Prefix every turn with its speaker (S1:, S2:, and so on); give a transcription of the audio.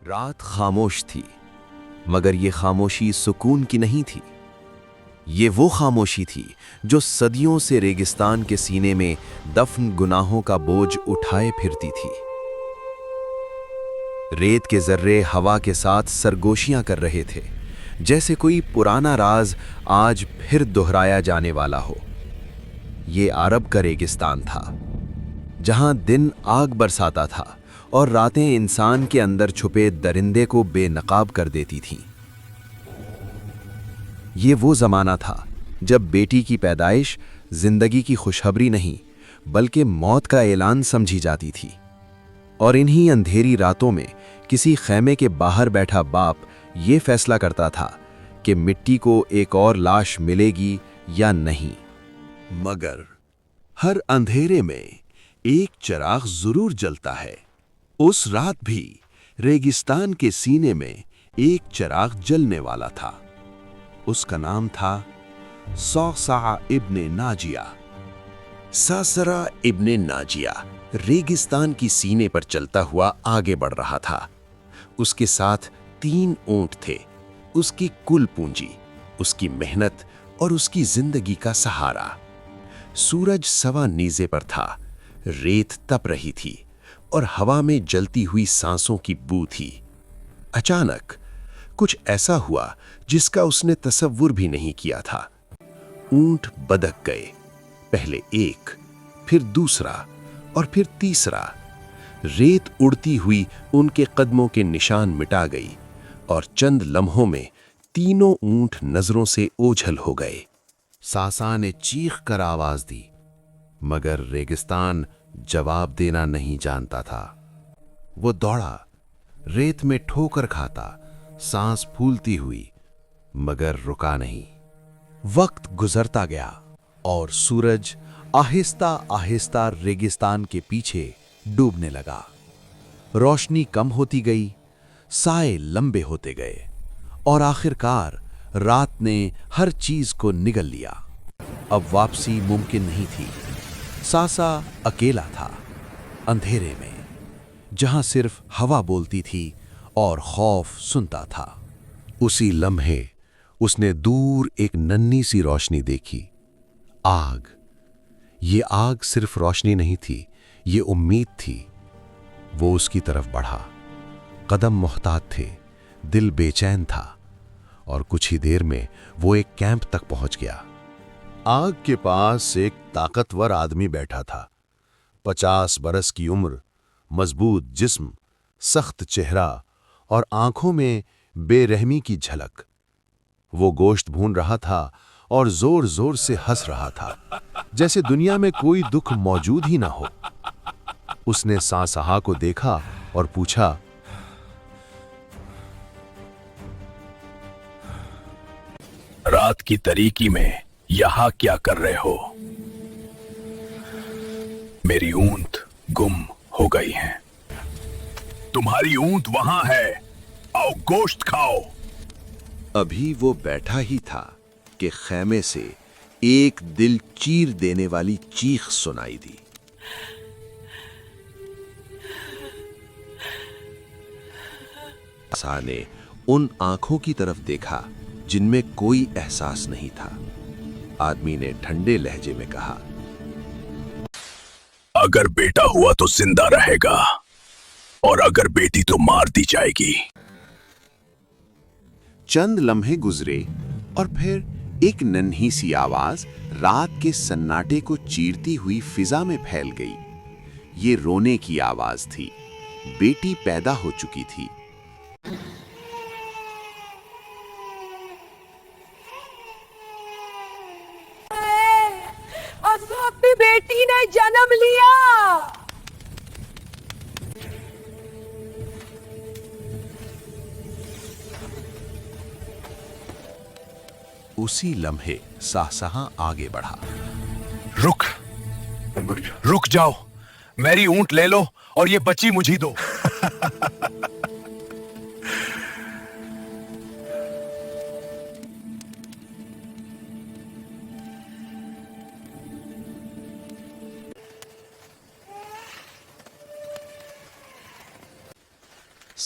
S1: رات خاموش تھی، مگر یہ خاموشی سکون کی نہیں تھی۔ یہ وہ خاموشی تھی جو صدیوں سے ریگستان کے سینے میں دفن گناہوں کا بوجھ اٹھائے پھرتی تھی۔ ریت کے ذرے ہوا کے ساتھ سرگوشیاں کر رہے تھے، جیسے کوئی پرانا راز آج پھر دہرایا جانے والا ہو۔ یہ عرب کا ریگستان تھا، جہاں دن آگ برساتا تھا اور راتیں انسان کے اندر چھپے درندے کو بے نقاب کر دیتی تھیں۔ یہ وہ زمانہ تھا جب بیٹی کی پیدائش زندگی کی خوشخبری نہیں بلکہ موت کا اعلان سمجھی جاتی تھی، اور انہی اندھیری راتوں میں کسی خیمے کے باہر بیٹھا باپ یہ فیصلہ کرتا تھا کہ مٹی کو ایک اور لاش ملے گی یا نہیں۔
S2: مگر ہر اندھیرے میں ایک چراغ ضرور جلتا ہے۔ اس رات بھی ریگستان کے سینے میں ایک چراغ جلنے والا تھا۔ اس کا نام تھا صعصع ابن ناجیہ۔ صعصع ابن ناجیہ ریگستان کی سینے پر چلتا ہوا آگے بڑھ رہا تھا۔ اس کے ساتھ 3 اونٹ تھے، اس کی کل پونجی، اس کی محنت اور اس کی زندگی کا سہارا۔ سورج سوا نیزے پر تھا، ریت تپ رہی تھی اور ہوا میں جلتی ہوئی سانسوں کی بو تھی۔ اچانک کچھ ایسا ہوا جس کا اس نے تصور بھی نہیں کیا تھا۔ اونٹ بدک گئے، پہلے ایک، پھر دوسرا اور پھر تیسرا۔ ریت اڑتی ہوئی ان کے قدموں کے نشان مٹا گئی اور چند لمحوں میں تینوں اونٹ نظروں سے اوجھل ہو گئے۔
S1: صعصع نے چیخ کر آواز دی، مگر ریگستان جواب دینا نہیں جانتا تھا۔ وہ دوڑا، ریت میں ٹھوکر کھاتا، سانس پھولتی ہوئی، مگر رکا نہیں۔ وقت گزرتا گیا اور سورج آہستہ آہستہ ریگستان کے پیچھے ڈوبنے لگا۔ روشنی کم ہوتی گئی، سائے لمبے ہوتے گئے، اور آخرکار رات نے ہر چیز کو نگل لیا۔ اب واپسی ممکن نہیں تھی۔ صعصع اکیلا تھا، اندھیرے میں، جہاں صرف ہوا بولتی تھی اور خوف سنتا تھا۔
S2: اسی لمحے اس نے دور ایک ننھی سی روشنی دیکھی۔ آگ۔ یہ آگ صرف روشنی نہیں تھی، یہ امید تھی۔ وہ اس کی طرف بڑھا، قدم محتاط تھے، دل بے چین تھا، اور کچھ ہی دیر میں وہ ایک کیمپ تک پہنچ گیا۔ آگ کے پاس ایک طاقتور آدمی بیٹھا تھا، 50 برس کی عمر، مضبوط جسم، سخت چہرہ اور آنکھوں میں بے رحمی کی جھلک۔ وہ گوشت بھون رہا تھا اور زور زور سے ہنس رہا تھا، جیسے دنیا میں کوئی دکھ موجود ہی نہ ہو۔ اس نے صعصع کو دیکھا اور پوچھا،
S3: رات کی تاریکی میں یہاں کیا کر رہے ہو؟ میری اونٹ گم ہو گئی ہیں۔ تمہاری اونٹ وہاں ہے، آؤ گوشت کھاؤ۔
S2: ابھی وہ بیٹھا ہی تھا کہ خیمے سے ایک دل چیر دینے والی چیخ سنائی دی۔ صعصع نے ان آنکھوں کی طرف دیکھا جن میں کوئی احساس نہیں تھا۔ آدمی نے ٹھنڈے لہجے میں کہا،
S3: اگر بیٹا ہوا تو زندہ رہے گا، اور اگر بیٹی تو مار دی جائے گی۔
S2: چند لمحے گزرے اور پھر ایک ننھی سی آواز رات کے سناٹے کو چیرتی ہوئی فضا میں پھیل گئی۔ یہ رونے کی آواز تھی، بیٹی پیدا ہو چکی تھی۔
S4: اب اپنی بیٹی نے جنم لیا۔
S2: اسی لمحے صعصع آگے بڑھا۔
S3: رک جاؤ، میری اونٹ لے لو اور یہ بچی مجھے دو۔